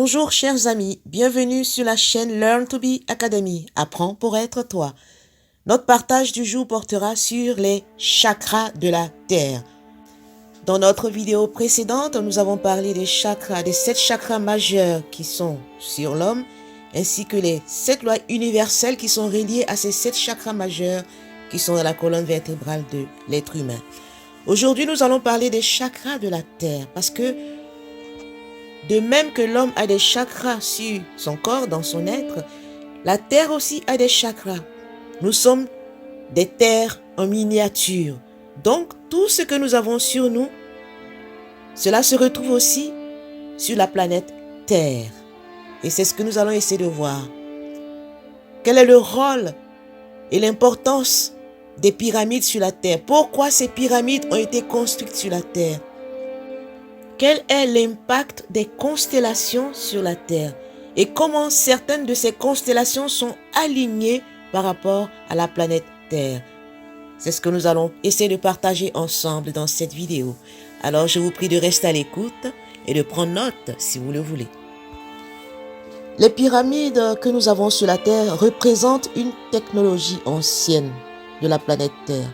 Bonjour chers amis, bienvenue sur la chaîne Learn to Be Academy, apprends pour être toi. Notre partage du jour portera sur les chakras de la Terre. Dans notre vidéo précédente, nous avons parlé des chakras, des 7 chakras majeurs qui sont sur l'homme, ainsi que les 7 lois universelles qui sont reliées à ces 7 chakras majeurs qui sont dans la colonne vertébrale de l'être humain. Aujourd'hui, nous allons parler des chakras de la Terre, parce que de même que l'homme a des chakras sur son corps, dans son être, la Terre aussi a des chakras. Nous sommes des terres en miniature. Donc, tout ce que nous avons sur nous, cela se retrouve aussi sur la planète Terre. Et c'est ce que nous allons essayer de voir. Quel est le rôle et l'importance des pyramides sur la Terre? Pourquoi ces pyramides ont été construites sur la Terre? Quel est l'impact des constellations sur la Terre? Et comment certaines de ces constellations sont alignées par rapport à la planète Terre? C'est ce que nous allons essayer de partager ensemble dans cette vidéo. Alors je vous prie de rester à l'écoute et de prendre note si vous le voulez. Les pyramides que nous avons sur la Terre représentent une technologie ancienne de la planète Terre,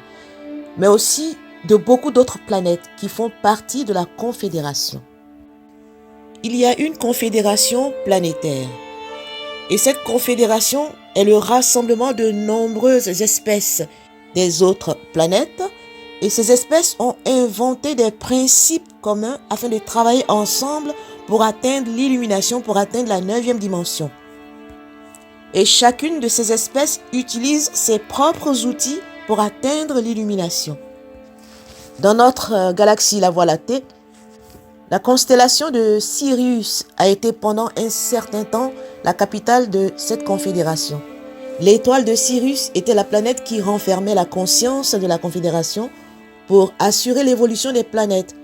mais aussi de beaucoup d'autres planètes qui font partie de la Confédération. Il y a une confédération planétaire. Et cette confédération est le rassemblement de nombreuses espèces des autres planètes. Et ces espèces ont inventé des principes communs afin de travailler ensemble pour atteindre l'illumination, pour atteindre la 9e dimension. Et chacune de ces espèces utilise ses propres outils pour atteindre l'illumination. Dans notre galaxie, la Voie lactée, la constellation de Sirius a été pendant un certain temps la capitale de cette confédération. L'étoile de Sirius était la planète qui renfermait la conscience de la confédération pour assurer l'évolution des planètes.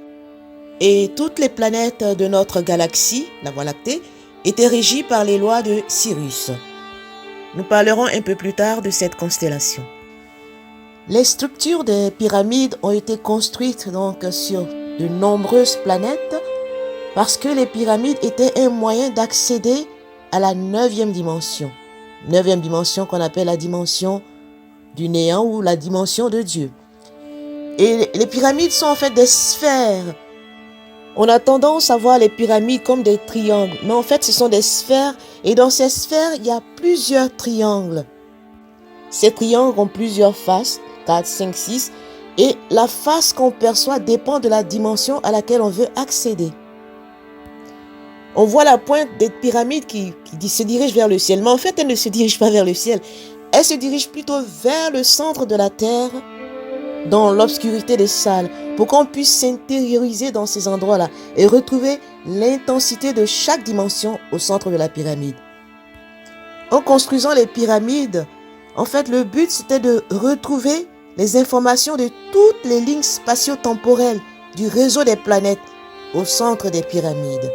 Et toutes les planètes de notre galaxie, la Voie lactée, étaient régies par les lois de Sirius. Nous parlerons un peu plus tard de cette constellation. Les structures des pyramides ont été construites donc sur de nombreuses planètes parce que les pyramides étaient un moyen d'accéder à la 9e dimension. 9e dimension qu'on appelle la dimension du néant ou la dimension de Dieu. Et les pyramides sont en fait des sphères. On a tendance à voir les pyramides comme des triangles, mais en fait ce sont des sphères et dans ces sphères il y a plusieurs triangles. Ces triangles ont plusieurs faces, 4, 5, 6, et la face qu'on perçoit dépend de la dimension à laquelle on veut accéder. On voit la pointe des pyramides qui se dirige vers le ciel, mais en fait elle ne se dirige pas vers le ciel, elle se dirige plutôt vers le centre de la terre, dans l'obscurité des salles, pour qu'on puisse s'intérioriser dans ces endroits-là et retrouver l'intensité de chaque dimension au centre de la pyramide. En construisant les pyramides, en fait, le but, c'était de retrouver les informations de toutes les lignes spatio-temporelles du réseau des planètes au centre des pyramides.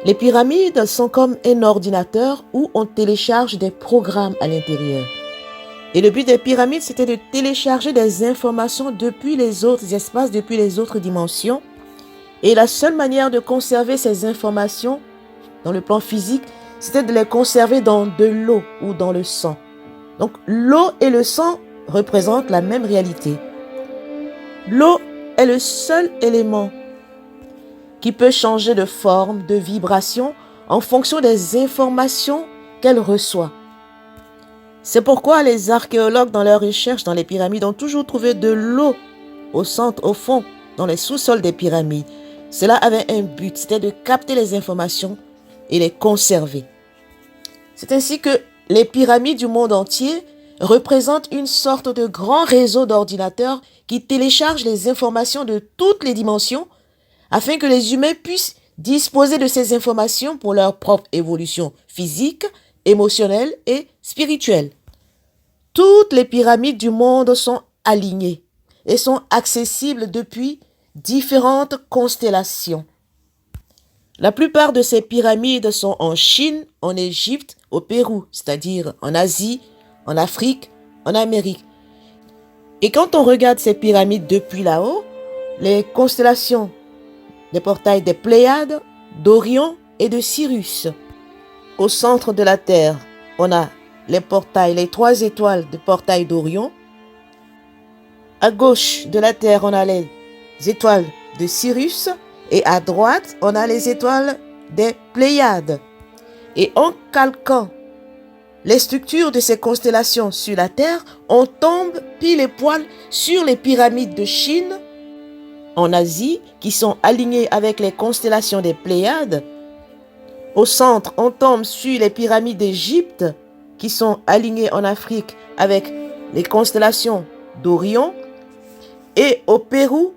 Les pyramides sont comme un ordinateur où on télécharge des programmes à l'intérieur. Et le but des pyramides, c'était de télécharger des informations depuis les autres espaces, depuis les autres dimensions. Et la seule manière de conserver ces informations dans le plan physique, c'était de les conserver dans de l'eau ou dans le sang. Donc l'eau et le sang représentent la même réalité. L'eau est le seul élément qui peut changer de forme, de vibration en fonction des informations qu'elle reçoit. C'est pourquoi les archéologues dans leurs recherches dans les pyramides ont toujours trouvé de l'eau au centre, au fond, dans les sous-sols des pyramides. Cela avait un but, c'était de capter les informations et les conserver. C'est ainsi que les pyramides du monde entier représentent une sorte de grand réseau d'ordinateurs qui téléchargent les informations de toutes les dimensions afin que les humains puissent disposer de ces informations pour leur propre évolution physique, émotionnelle et spirituelle. Toutes les pyramides du monde sont alignées et sont accessibles depuis différentes constellations. La plupart de ces pyramides sont en Chine, en Égypte, au Pérou, c'est-à-dire en Asie, en Afrique, en Amérique. Et quand on regarde ces pyramides depuis là-haut, les constellations des portails des Pléiades, d'Orion et de Sirius. Au centre de la Terre, on a les portails, les 3 étoiles de portail d'Orion. À gauche de la Terre, on a les étoiles de Sirius. Et à droite, on a les étoiles des Pléiades. Et en calquant les structures de ces constellations sur la Terre, on tombe pile et poil sur les pyramides de Chine, en Asie, qui sont alignées avec les constellations des Pléiades. Au centre, on tombe sur les pyramides d'Égypte, qui sont alignées en Afrique avec les constellations d'Orion. Et au Pérou,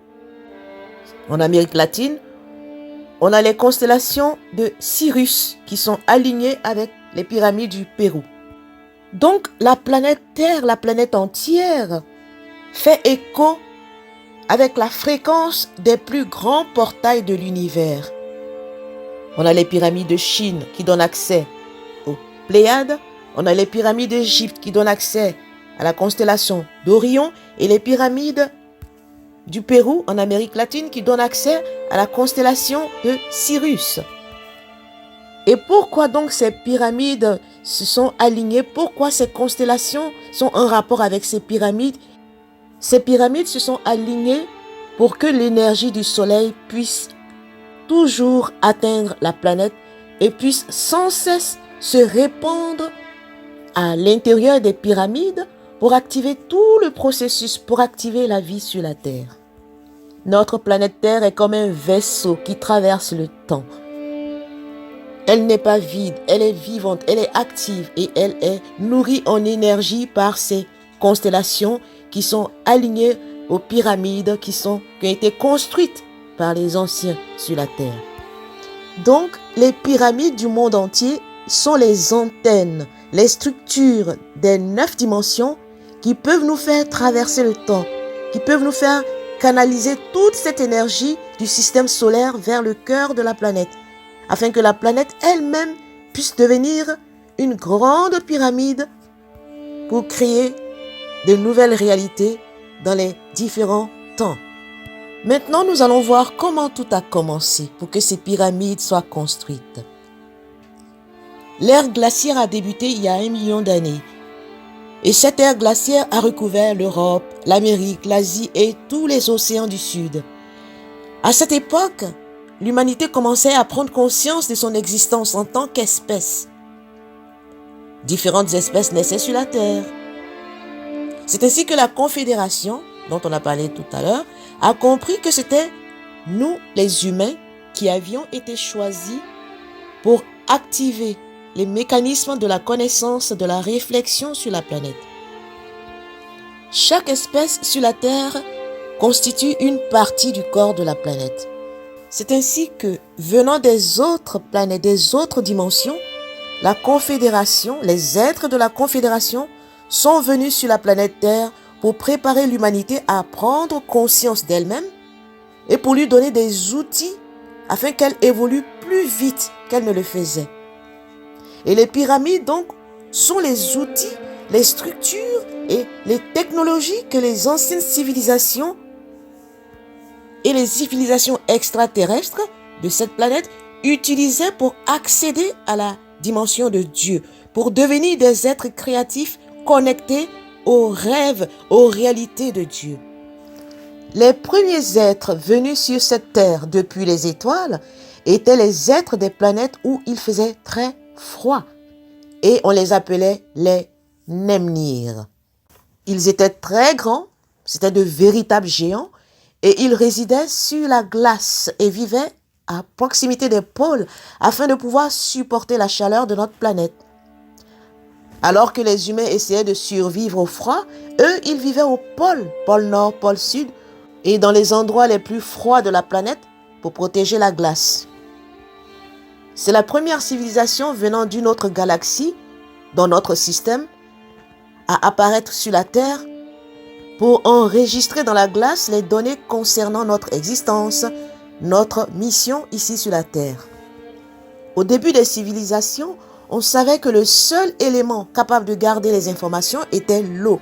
en Amérique latine, on a les constellations de Sirius qui sont alignées avec les pyramides du Pérou. Donc la planète Terre, la planète entière, fait écho avec la fréquence des plus grands portails de l'univers. On a les pyramides de Chine qui donnent accès aux Pléiades. On a les pyramides d'Égypte qui donnent accès à la constellation d'Orion et les pyramides du Pérou en Amérique latine qui donnent accès à la constellation de Sirius. Et pourquoi donc ces pyramides se sont alignées? Pourquoi ces constellations sont en rapport avec ces pyramides? Ces pyramides se sont alignées pour que l'énergie du soleil puisse toujours atteindre la planète et puisse sans cesse se répandre à l'intérieur des pyramides pour activer tout le processus, pour activer la vie sur la Terre. Notre planète Terre est comme un vaisseau qui traverse le temps. Elle n'est pas vide, elle est vivante, elle est active et elle est nourrie en énergie par ces constellations qui sont alignées aux pyramides qui ont été construites par les anciens sur la Terre. Donc, les pyramides du monde entier sont les antennes, les structures des 9 dimensions qui peuvent nous faire traverser le temps, qui peuvent nous faire canaliser toute cette énergie du système solaire vers le cœur de la planète, afin que la planète elle-même puisse devenir une grande pyramide pour créer de nouvelles réalités dans les différents temps. Maintenant, nous allons voir comment tout a commencé pour que ces pyramides soient construites. L'ère glaciaire a débuté il y a 1 million d'années. Et cette ère glaciaire a recouvert l'Europe, l'Amérique, l'Asie et tous les océans du Sud. À cette époque, l'humanité commençait à prendre conscience de son existence en tant qu'espèce. Différentes espèces naissaient sur la Terre. C'est ainsi que la Confédération, dont on a parlé tout à l'heure, a compris que c'était nous, les humains, qui avions été choisis pour activer les mécanismes de la connaissance, de la réflexion sur la planète. Chaque espèce sur la Terre constitue une partie du corps de la planète. C'est ainsi que, venant des autres planètes, des autres dimensions, la Confédération, les êtres de la Confédération sont venus sur la planète Terre pour préparer l'humanité à prendre conscience d'elle-même et pour lui donner des outils afin qu'elle évolue plus vite qu'elle ne le faisait. Et les pyramides, donc, sont les outils, les structures et les technologies que les anciennes civilisations et les civilisations extraterrestres de cette planète utilisaient pour accéder à la dimension de Dieu, pour devenir des êtres créatifs connectés aux rêves, aux réalités de Dieu. Les premiers êtres venus sur cette terre depuis les étoiles étaient les êtres des planètes où il faisait très froid et on les appelait les Nemnir. Ils étaient très grands, c'était de véritables géants et ils résidaient sur la glace et vivaient à proximité des pôles afin de pouvoir supporter la chaleur de notre planète. Alors que les humains essayaient de survivre au froid, eux, ils vivaient au pôle, pôle nord, pôle sud, et dans les endroits les plus froids de la planète pour protéger la glace. C'est la première civilisation venant d'une autre galaxie, dans notre système, à apparaître sur la Terre pour enregistrer dans la glace les données concernant notre existence, notre mission ici sur la Terre. Au début des civilisations, on savait que le seul élément capable de garder les informations était l'eau.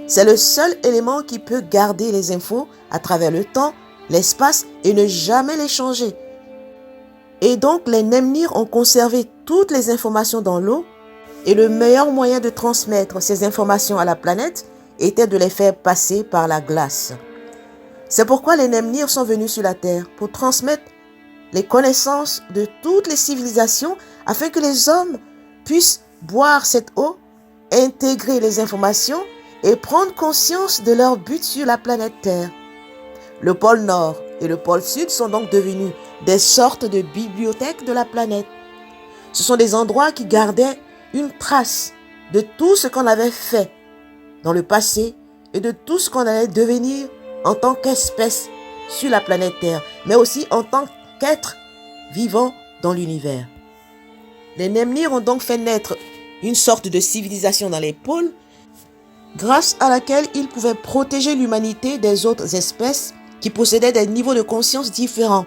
C'est le seul élément qui peut garder les infos à travers le temps, l'espace et ne jamais les changer. Et donc, les Nemnir ont conservé toutes les informations dans l'eau et le meilleur moyen de transmettre ces informations à la planète était de les faire passer par la glace. C'est pourquoi les Nemnir sont venus sur la Terre pour transmettre les connaissances de toutes les civilisations afin que les hommes puissent boire cette eau, intégrer les informations et prendre conscience de leur but sur la planète Terre. Le pôle Nord et le pôle Sud sont donc devenus des sortes de bibliothèques de la planète. Ce sont des endroits qui gardaient une trace de tout ce qu'on avait fait dans le passé et de tout ce qu'on allait devenir en tant qu'espèce sur la planète Terre, mais aussi en tant qu'être vivant dans l'univers. Les Nemnir ont donc fait naître une sorte de civilisation dans les pôles grâce à laquelle ils pouvaient protéger l'humanité des autres espèces qui possédaient des niveaux de conscience différents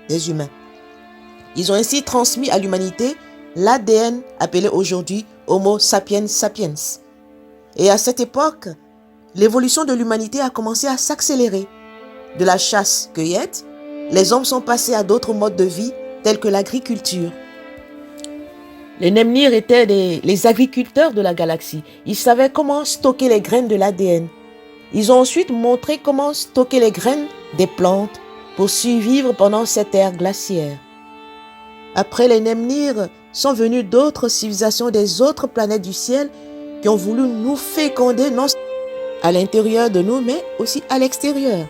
des humains. Ils ont ainsi transmis à l'humanité l'ADN appelé aujourd'hui Homo sapiens sapiens. Et à cette époque, l'évolution de l'humanité a commencé à s'accélérer. De la chasse-cueillette, les hommes sont passés à d'autres modes de vie tels que l'agriculture. Les Nemnir étaient les agriculteurs de la galaxie. Ils savaient comment stocker les graines de l'ADN. Ils ont ensuite montré comment stocker les graines des plantes pour survivre pendant cette ère glaciaire. Après les Nemnir, sont venues d'autres civilisations des autres planètes du ciel qui ont voulu nous féconder non seulement à l'intérieur de nous, mais aussi à l'extérieur.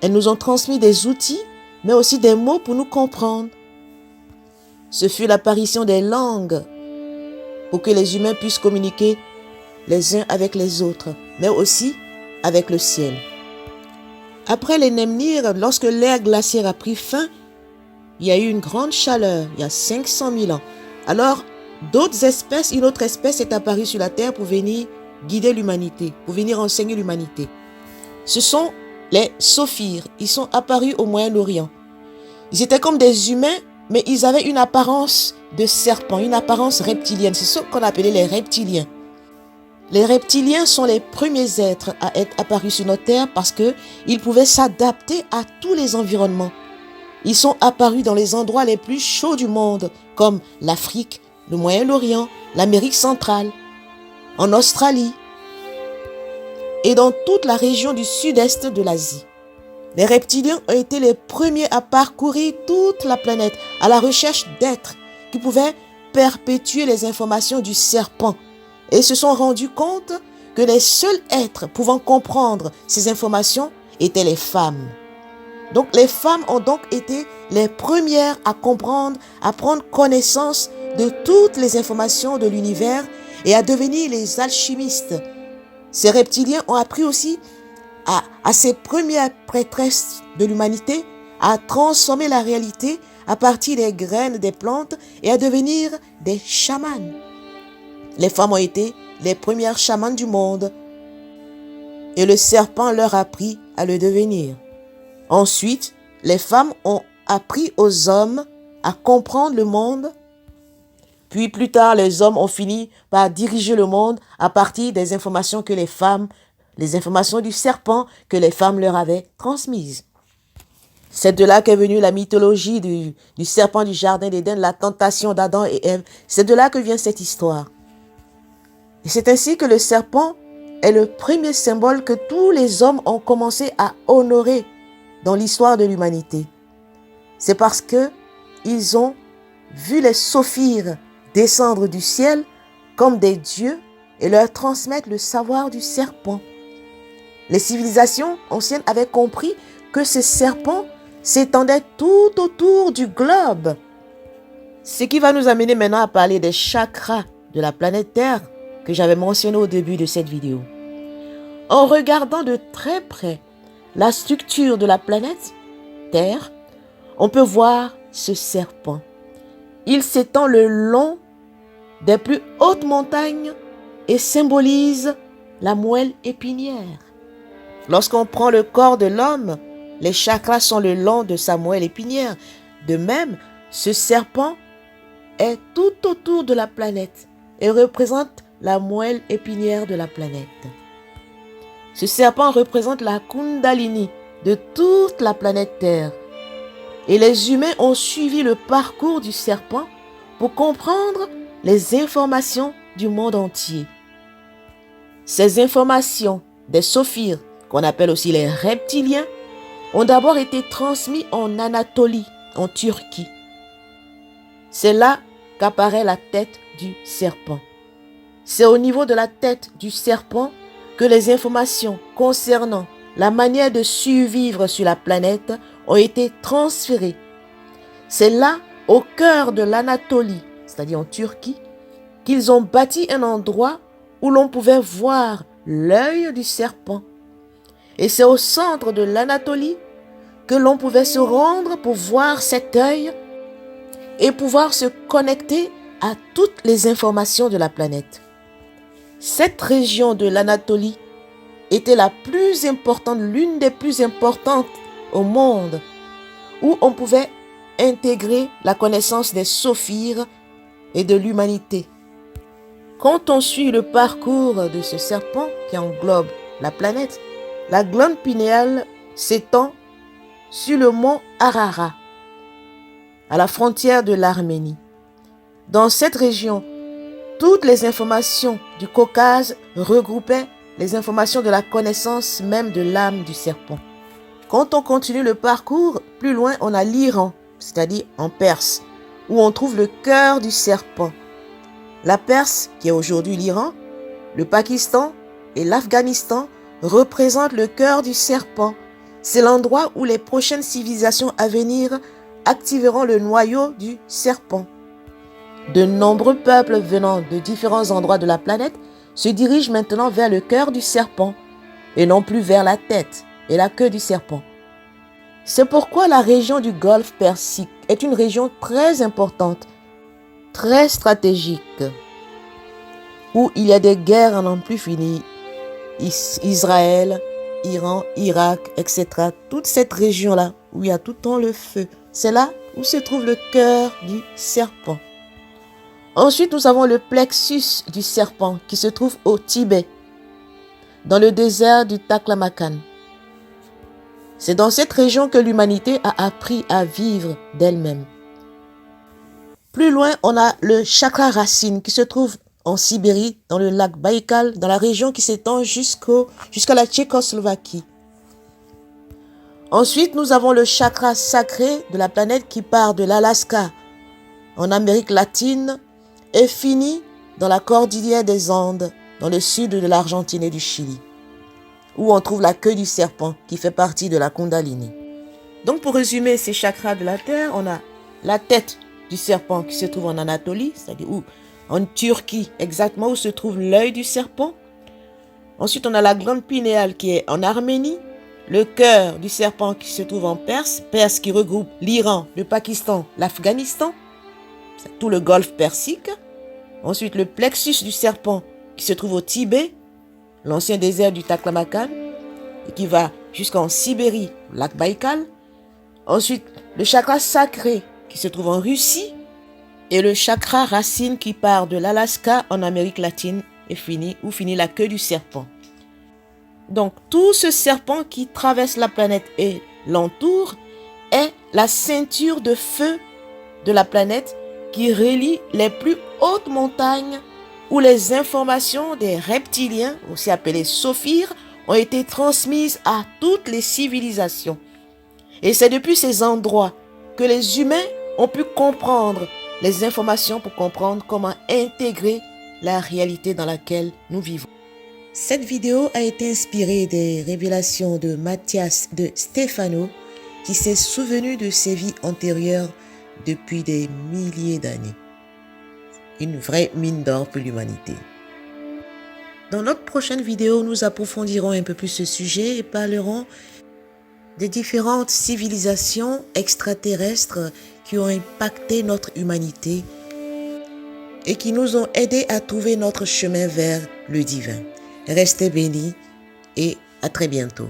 Elles nous ont transmis des outils, mais aussi des mots pour nous comprendre. Ce fut l'apparition des langues pour que les humains puissent communiquer les uns avec les autres, mais aussi avec le ciel. Après les Nemnir, lorsque l'ère glaciaire a pris fin, il y a eu une grande chaleur, il y a 500 000 ans. Alors, une autre espèce est apparue sur la Terre pour venir guider l'humanité, pour venir enseigner l'humanité. Ce sont les Sophirs. Ils sont apparus au Moyen-Orient. Ils étaient comme des humains, mais ils avaient une apparence de serpent, une apparence reptilienne. C'est ce qu'on appelait les reptiliens. Les reptiliens sont les premiers êtres à être apparus sur notre Terre parce qu'ils pouvaient s'adapter à tous les environnements. Ils sont apparus dans les endroits les plus chauds du monde, comme l'Afrique, le Moyen-Orient, l'Amérique centrale, en Australie et dans toute la région du sud-est de l'Asie. Les reptiliens ont été les premiers à parcourir toute la planète à la recherche d'êtres qui pouvaient perpétuer les informations du serpent et se sont rendus compte que les seuls êtres pouvant comprendre ces informations étaient les femmes. Donc les femmes ont donc été les premières à comprendre, à prendre connaissance de toutes les informations de l'univers et à devenir les alchimistes. Ces reptiliens ont appris aussi à ces premières prêtresses de l'humanité à transformer la réalité à partir des graines des plantes et à devenir des chamans. Les femmes ont été les premières chamanes du monde et le serpent leur a appris à le devenir. Ensuite, les femmes ont appris aux hommes à comprendre le monde. Puis plus tard, les hommes ont fini par diriger le monde à partir des informations que les informations du serpent que les femmes leur avaient transmises. C'est de là qu'est venue la mythologie du serpent du jardin d'Éden, la tentation d'Adam et Ève. C'est de là que vient cette histoire. Et c'est ainsi que le serpent est le premier symbole que tous les hommes ont commencé à honorer dans l'histoire de l'humanité. C'est parce qu'ils ont vu les sophirs descendre du ciel comme des dieux et leur transmettre le savoir du serpent. Les civilisations anciennes avaient compris que ce serpent s'étendait tout autour du globe. Ce qui va nous amener maintenant à parler des chakras de la planète Terre que j'avais mentionné au début de cette vidéo. En regardant de très près la structure de la planète Terre, on peut voir ce serpent. Il s'étend le long des plus hautes montagnes et symbolise la moelle épinière. Lorsqu'on prend le corps de l'homme, les chakras sont le long de sa moelle épinière. De même, ce serpent est tout autour de la planète et représente la moelle épinière de la planète. Ce serpent représente la Kundalini de toute la planète Terre. Et les humains ont suivi le parcours du serpent pour comprendre les informations du monde entier. Ces informations des sophirs, qu'on appelle aussi les reptiliens, ont d'abord été transmises en Anatolie, en Turquie. C'est là qu'apparaît la tête du serpent. C'est au niveau de la tête du serpent que les informations concernant la manière de survivre sur la planète ont été transférées. C'est là, au cœur de l'Anatolie, c'est-à-dire en Turquie, qu'ils ont bâti un endroit où l'on pouvait voir l'œil du serpent. Et c'est au centre de l'Anatolie que l'on pouvait se rendre pour voir cet œil et pouvoir se connecter à toutes les informations de la planète. Cette région de l'Anatolie était la plus importante, l'une des plus importantes au monde, où on pouvait intégrer la connaissance des sophirs et de l'humanité. Quand on suit le parcours de ce serpent qui englobe la planète, la glande pinéale s'étend sur le mont Ararat, à la frontière de l'Arménie. Dans cette région, toutes les informations du Caucase regroupaient les informations de la connaissance même de l'âme du serpent. Quand on continue le parcours, plus loin, on a l'Iran, c'est-à-dire en Perse, où on trouve le cœur du serpent. La Perse, qui est aujourd'hui l'Iran, le Pakistan et l'Afghanistan représentent le cœur du serpent. C'est l'endroit où les prochaines civilisations à venir activeront le noyau du serpent. De nombreux peuples venant de différents endroits de la planète se dirigent maintenant vers le cœur du serpent et non plus vers la tête et la queue du serpent. C'est pourquoi la région du Golfe Persique est une région très importante, très stratégique, où il y a des guerres à n'en plus finir. Israël, Iran, Irak, etc. Toute cette région-là, où il y a tout le temps le feu, c'est là où se trouve le cœur du serpent. Ensuite, nous avons le plexus du serpent qui se trouve au Tibet, dans le désert du Taklamakan. C'est dans cette région que l'humanité a appris à vivre d'elle-même. Plus loin, on a le chakra racine qui se trouve en Sibérie, dans le lac Baïkal, dans la région qui s'étend jusqu'à la Tchécoslovaquie. Ensuite, nous avons le chakra sacré de la planète qui part de l'Alaska, en Amérique latine, et finit dans la cordillère des Andes, dans le sud de l'Argentine et du Chili, où on trouve la queue du serpent qui fait partie de la Kundalini. Donc pour résumer ces chakras de la Terre, on a la tête du serpent qui se trouve en Anatolie, c'est-à-dire en Turquie, exactement où se trouve l'œil du serpent. Ensuite, on a la glande pinéale qui est en Arménie, le cœur du serpent qui se trouve en Perse, Perse qui regroupe l'Iran, le Pakistan, l'Afghanistan, c'est tout le golfe Persique. Ensuite, le plexus du serpent qui se trouve au Tibet, l'ancien désert du Taklamakan, et qui va jusqu'en Sibérie, lac Baïkal. Ensuite, le chakra sacré qui se trouve en Russie, et le chakra racine qui part de l'Alaska en Amérique latine et finit la queue du serpent. Donc, tout ce serpent qui traverse la planète et l'entoure est la ceinture de feu de la planète qui relie les plus hautes montagnes où les informations des reptiliens, aussi appelés sophirs, ont été transmises à toutes les civilisations. Et c'est depuis ces endroits que les humains ont pu comprendre les informations pour comprendre comment intégrer la réalité dans laquelle nous vivons. Cette vidéo a été inspirée des révélations de Mathias de Stefano qui s'est souvenu de ses vies antérieures depuis des milliers d'années. Une vraie mine d'or pour l'humanité. Dans notre prochaine vidéo, nous approfondirons un peu plus ce sujet et parlerons des différentes civilisations extraterrestres qui ont impacté notre humanité et qui nous ont aidés à trouver notre chemin vers le divin. Restez bénis et à très bientôt.